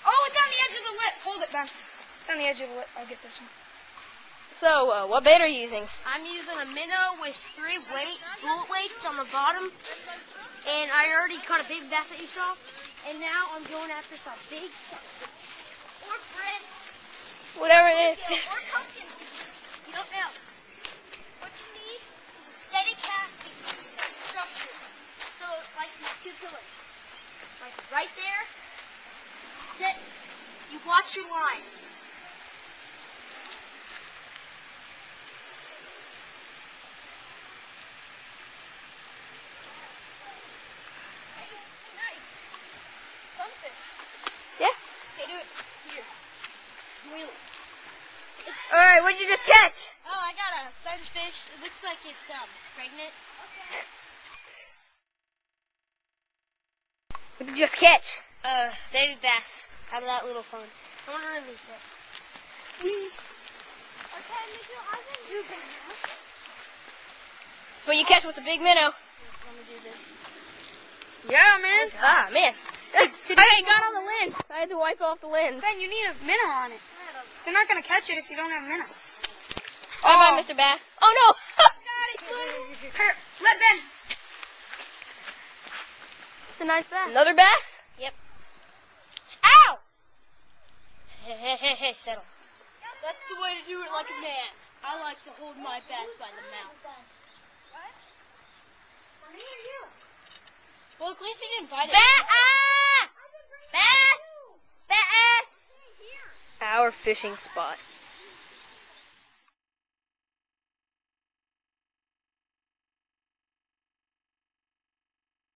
Oh, it's on the edge of the lip. Hold it, Ben. It's on the edge of the lip. I'll get this one. So, what bait are you using? I'm using a minnow with 3 bullet weights on the bottom. And I already caught a big bass that you saw. And now I'm going after some big stuff. Or bread. Whatever it is. Or pumpkin. You don't know. What you need is a steady casting structure. So, like these 2 pillars. Like right there. Sit. You watch your line. Yeah. Okay, do it. Here. Wheel it. Alright, what did you just catch? Oh, I got a sunfish. It looks like it's pregnant. What did you just catch? Baby bass. Out of that little phone. I want to release it. Okay, Mitchell, I can do that now. That's what you catch with the big minnow. Let me do this. Yeah, man. Ah, man. I got on the lens. I had to wipe off the lens. Ben, you need a minnow on it. They're not going to catch it if you don't have a minnow. Bye-bye, Mr. Bass. Oh, no. Here, let Ben. It's a nice bass. Another bass? Yep. Ow! Hey, settle. That's the way to do it like a man. I like to hold my bass by the mouth. What? Who are you? Well, at least he didn't bite it. Bass! Bass! Our fishing spot.